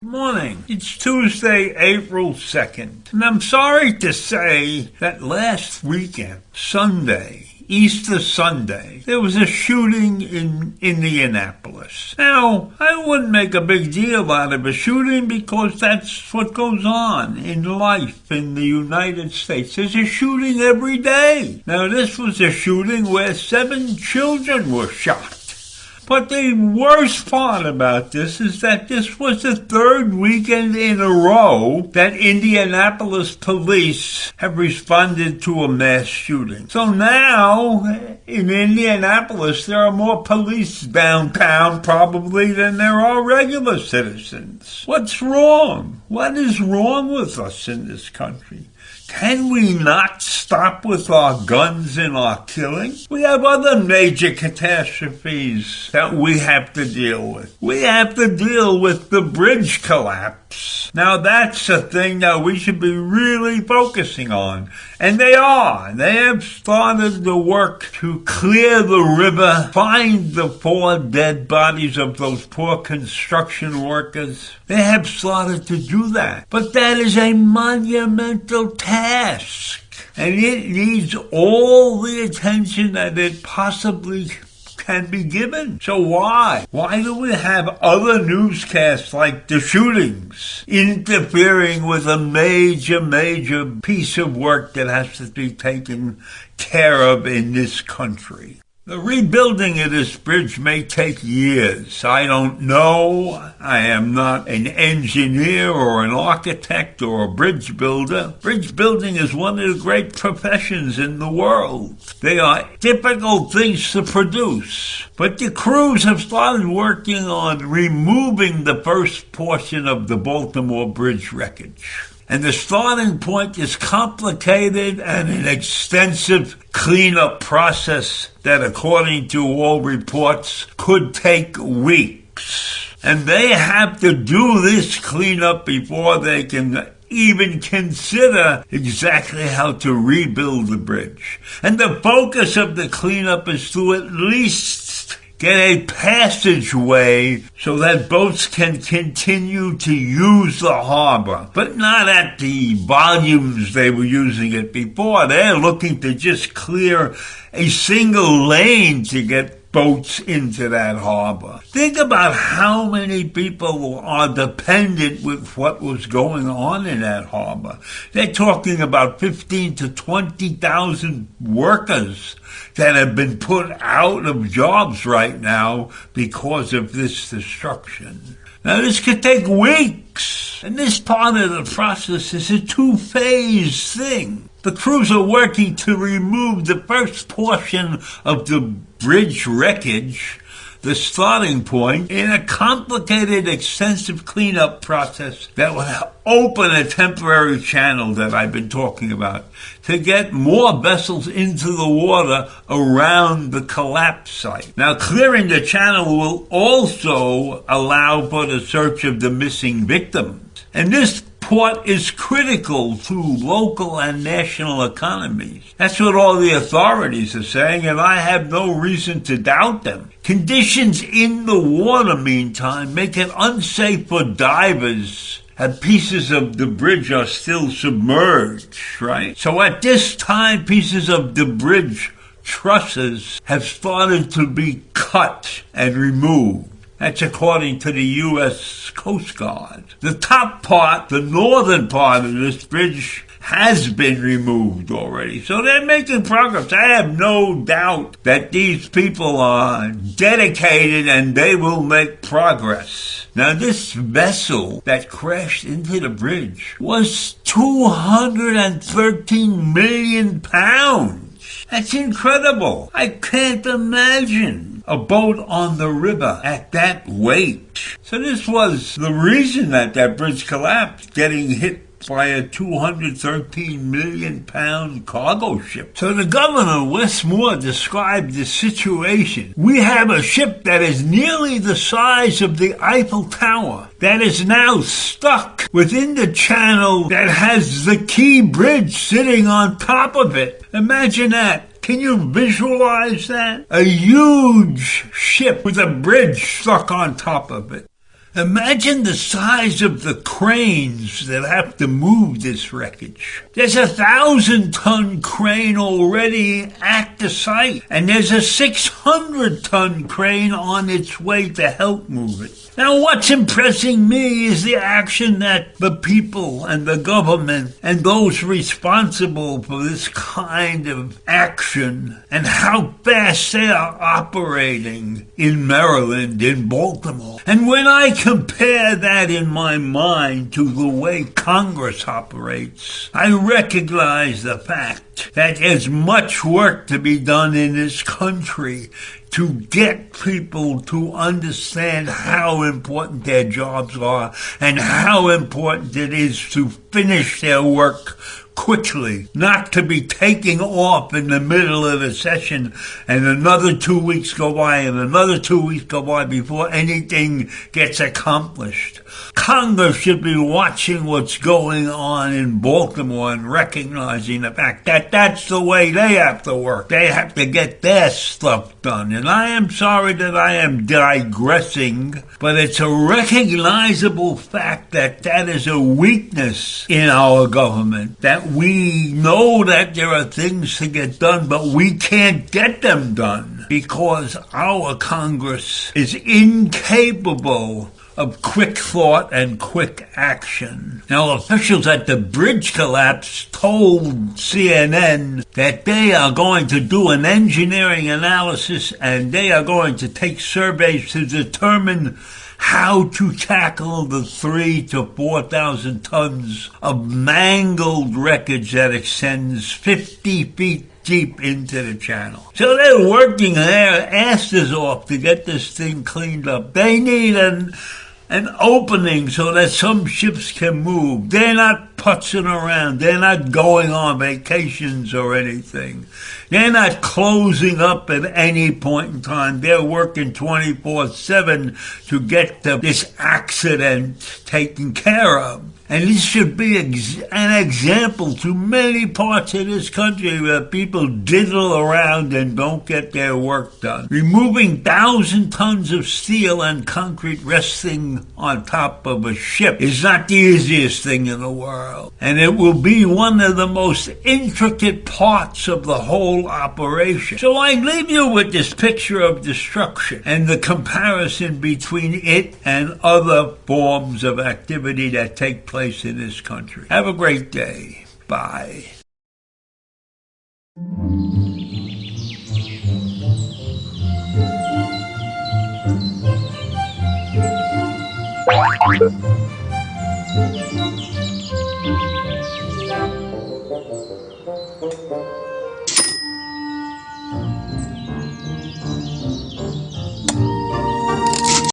Morning. It's Tuesday, April 2nd. And I'm sorry to say that last weekend, Sunday, Easter Sunday, there was a shooting in Indianapolis. Now, I wouldn't make a big deal out of a shooting because that's what goes on in life in the United States. There's a shooting every day. Now, this was a shooting where 7 children were shot. But the worst part about this is that this was the 3rd weekend in a row that Indianapolis police have responded to a mass shooting. So now, in Indianapolis, there are more police downtown probably than there are regular citizens. What's wrong? What is wrong with us in this country? Can we not stop with our guns and our killing? We have other major catastrophes that we have to deal with. We have to deal with the bridge collapse. Now that's a thing that we should be really focusing on. And they are. They have started the work to clear the river, find the 4 dead bodies of those poor construction workers. They have started to do that. But that is a monumental task. And it needs all the attention that it possibly can be given. So why? Why do we have other newscasts like the shootings interfering with a major piece of work that has to be taken care of in this country? The rebuilding of this bridge may take years. I don't know. I am not an engineer or an architect or a bridge builder. Bridge building is one of the great professions in the world. They are difficult things to produce. But the crews have started working on removing the first portion of the Baltimore Bridge wreckage. And the starting point is complicated and an extensive cleanup process that, according to all reports, could take weeks. And they have to do this cleanup before they can even consider exactly how to rebuild the bridge. And the focus of the cleanup is to at least get a passageway so that boats can continue to use the harbor, but not at the volumes they were using it before. They're looking to just clear a single lane to get boats into that harbor. Think about how many people are dependent with what was going on in that harbor. They're talking about 15 to 20,000 workers that have been put out of jobs right now because of this destruction. Now, this could take weeks, and this part of the process is a 2-phase thing. The crews are working to remove the first portion of the bridge wreckage, the starting point, in a complicated, extensive cleanup process that will open a temporary channel that I've been talking about to get more vessels into the water around the collapse site. Now, clearing the channel will also allow for the search of the missing victims. And this port is critical to local and national economies. That's what all the authorities are saying, and I have no reason to doubt them. Conditions in the water, meantime, make it unsafe for divers, and pieces of the bridge are still submerged, right? So at this time, pieces of the bridge trusses have started to be cut and removed. That's according to the U.S. Coast Guard. The top part, the northern part of this bridge, has been removed already. So they're making progress. I have no doubt that these people are dedicated and they will make progress. Now, this vessel that crashed into the bridge was 213 million pounds. That's incredible. I can't imagine a boat on the river at that weight. So this was the reason that bridge collapsed, getting hit by a 213 million pound cargo ship. So the governor, Wes Moore, described the situation. We have a ship that is nearly the size of the Eiffel Tower that is now stuck within the channel that has the Key Bridge sitting on top of it. Imagine that. Can you visualize that? A huge ship with a bridge stuck on top of it. Imagine the size of the cranes that have to move this wreckage. There's a 1,000-ton crane already at the site, and there's a 600-ton crane on its way to help move it. Now, what's impressing me is the action that the people and the government and those responsible for this kind of action and how fast they are operating in Maryland, in Baltimore. And when I compare that in my mind to the way Congress operates, I recognize the fact that there's much work to be done in this country to get people to understand how important their jobs are and how important it is to finish their work quickly, not to be taking off in the middle of a session and another 2 weeks go by and another 2 weeks go by before anything gets accomplished. Congress should be watching what's going on in Baltimore and recognizing the fact that that's the way they have to work. They have to get their stuff done. And I am sorry that I am digressing, but it's a recognizable fact that that is a weakness in our government, that we know that there are things to get done, but we can't get them done because our Congress is incapable of quick thought and quick action. Now, officials at the bridge collapse told CNN that they are going to do an engineering analysis and they are going to take surveys to determine how to tackle the 3,000 to 4,000 tons of mangled wreckage that extends 50 feet deep into the channel. So they're working their asses off to get this thing cleaned up. They need an opening so that some ships can move. They're not putzing around. They're not going on vacations or anything. They're not closing up at any point in time. They're working 24/7 to get this accident taken care of. And this should be an example to many parts of this country where people diddle around and don't get their work done. Removing 1,000 tons of steel and concrete resting on top of a ship is not the easiest thing in the world. And it will be one of the most intricate parts of the whole operation. So I leave you with this picture of destruction and the comparison between it and other forms of activity that take place in this country. Have a great day. Bye.